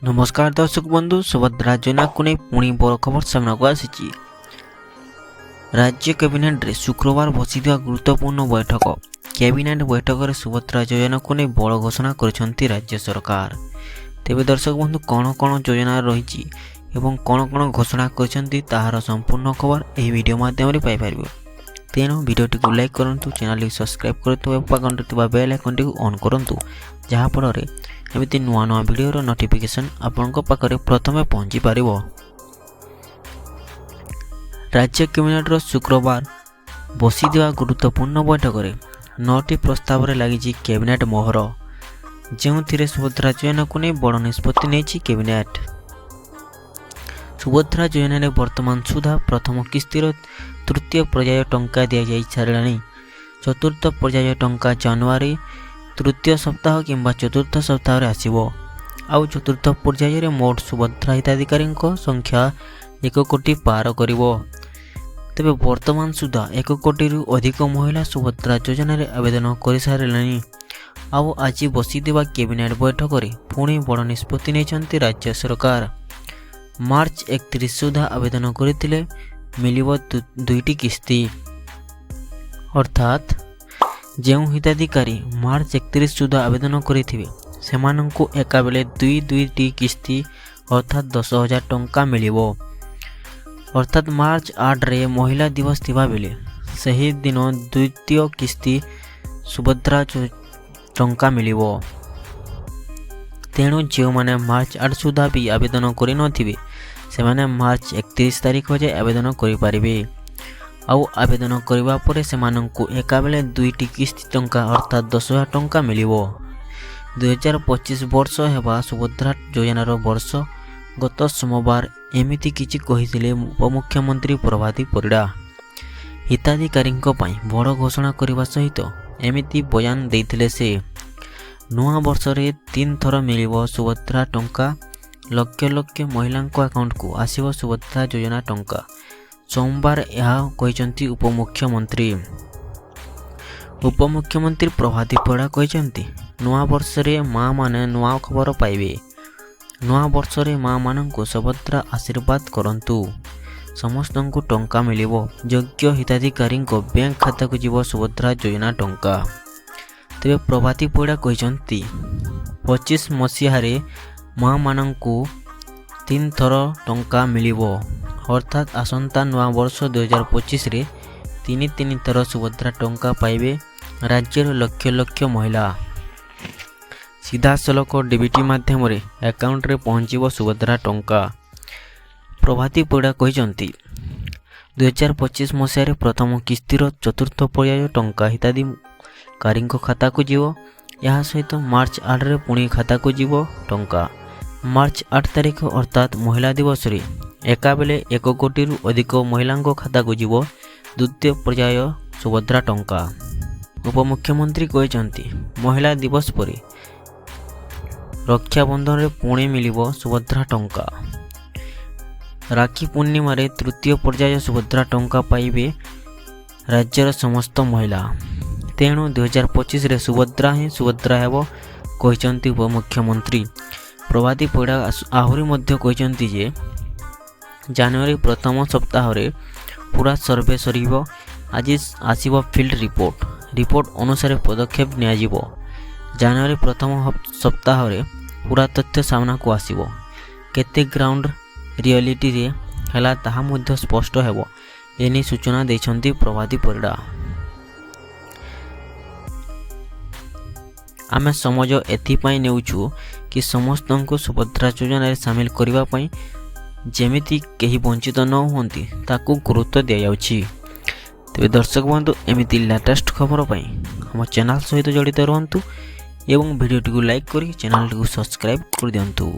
नमस्कार दर्शक बंधु सुभद्रा योजना को नहीं पुणी बड़ खबर सामना को आसी। राज्य कैबिनेट रे शुक्रवार बसिथिबा गुरुत्वपूर्ण बैठक। कैबिनेट बैठक में सुभद्रा योजना को नहीं बड़ घोषणा कर राज्य सरकार। तेबे दर्शक बंधु कौन कौन योजना रही एवं कौन कौन घोषणा कर संपूर्ण खबर यह वीडियो माध्यम पाइपर। तेणु वीडियोटी को लाइक करूँ, चैनल को सब्सक्राइब करूँ, बेल आइकन टी ऑन करूँ, जहाँफल एमती नुआ नुआ वीडियो नोटिफिकेशन आपण पाखे प्रथम पहुँची पार। राज्य कैबिनेट शुक्रवार बसिथिबा गुरुत्वपूर्ण बैठक में 9टी प्रस्ताव लगी कैबिनेट मोहर, जो सुभद्रा योजना को नहीं बड़ निष्पत्ति नहीं कैबिनेट। सुभद्रा योजन वर्तमान सुधा प्रथम किस्तिर तृतीय पर्याय टंका दि जा सारा। चतुर्थ पर्याय टंका जनवरी तृतीय सप्ताह किंबा चतुर्थ सप्ताह आसो। आउ चतुर्थ पर्याय मोट सुभद्रा हिताधिकारी संख्या 1 कोटी पार कर। तेबे वर्तमान सुधा 1 कोटी अधिक महिला सुभद्रा योजन आवेदन कर सारे। आउ आज बसिथिबा कैबिनेट बैठक में पुणी बड़ निष्पत्ति नहीं राज्य सरकार। मार्च 31 सुधा आवेदन करथिले मिलिबो 2टी किस्ती, अर्थात जो हिताधिकारी मार्च 31 सुधा आवेदन करिथिबे सेमानंकु एका बेले 2टी किस्ती अर्थात 10,000 टंका मिलिबो। अर्थात मार्च 8 रे महिला दिवस थिबा बेले सही दिन द्वितीय किस्ती सुभद्रा टंका मिलिबो। तेणु जो माने मार्च 8 सुधा भी आवेदन करि नथिबे सेमाने मार्च 31 तारीख जाए आवेदन करें। आउ आवेदन करबा परे सेमानंकु एका बेले 2टी किस्ती टंका अर्थात 10,000 टंका मिलिबो। 2025 वर्ष हेबा सुभद्रा योजनार वर्ष। गत सोमवार एमिति किछि कहिथिले उपमुख्यमंत्री प्रभाती परिडा। हिताधिकारी बड़ घोषणा करने सहित एमिति बयान देथिले से। नुआ वर्ष रे 3 थर मिलिबो सुभद्रा टंका। लक्ष लक्ष महिला अकाउंट को आसीबो सुभद्रा योजना टंका। सोमवार यह कहते उपमुख्यमंत्री। उपमुख्यमंत्री प्रभाती परिडा कहते नुआ वर्ष रे माँ माने नुआ खबर पाइबे। नुआ वर्ष रे माँ मानंकु सुभद्रा आशीर्वाद करंतु। समस्त को टंका मिलिबो। योग्य हिताधिकारी बैंक खाता को जीवो सुभद्रा योजना टंका। तेरे प्रभाती परिडा कहते 25 मसीह माँ मानंकु 3 थर टंका मिलिबो। अर्थात आसंता नुआ वर्ष 2025 रे 3 थर सुभद्रा टंका पाइबे राज्यर लक्ष लक्ष महिला। सीधा सलख डीबीटी माध्यम रे अकाउंट रे पहुँचब सुभद्रा टंका। प्रभाती परिडा कहते 2025 मसीह प्रथम किस्तीर चतुर्थ पर्याय टंका हिताधिकारी खाता को जीव। यह सहित मार्च 8 रे पुणी खाता को जीव टंका। मार्च 8 तारीख अर्थात महिला दिवस रे एका बेले 1 कोटी अधिक महिला खाता को जीव द्वितीय पर्याय सुभद्रा टंका। उपमुख्यमंत्री कहते महिला दिवस पर रक्षाबंधन रे पुणी मिलिबो सुभद्रा टंका। राखी पूर्णिमा रे तृतीय पर्याय सुभद्रा टंका पाइबे राज्यर समस्त महिला। तेणु 2025 रे सुभद्रा ही सुभद्रा हेबो कहते उपमुख्यमंत्री। प्रभाती परिडा आहुरी मध्य कहते जे जनवरी प्रथम सप्ताह रे पूरा सर्वे सरिबो। आज आसीबो फील्ड रिपोर्ट अनुसार पदक्षेप नियाजिबो। जनवरी प्रथम सप्ताह रे पूरा तथ्य सामना को आसीबो। केते ग्राउंड रियलिटी रे हला ताहा मध्य स्पष्ट हेबो एनी सूचना दैछंती प्रभाती परिडा। आमे समझ एथिपाई नेउछु कि समस्त को सुभद्रा योजना सामिल करिबा पई जेमिति केही वंचित न होंती ताकू गुरुत्व दिया जाउछि। तेबे दर्शक बंधु एमिति लेटेस्ट खबर पई हम चैनल सहित जड़ित रहंतु एवं वीडियो को लाइक करी चैनल को सब्सक्राइब कर दियंतु।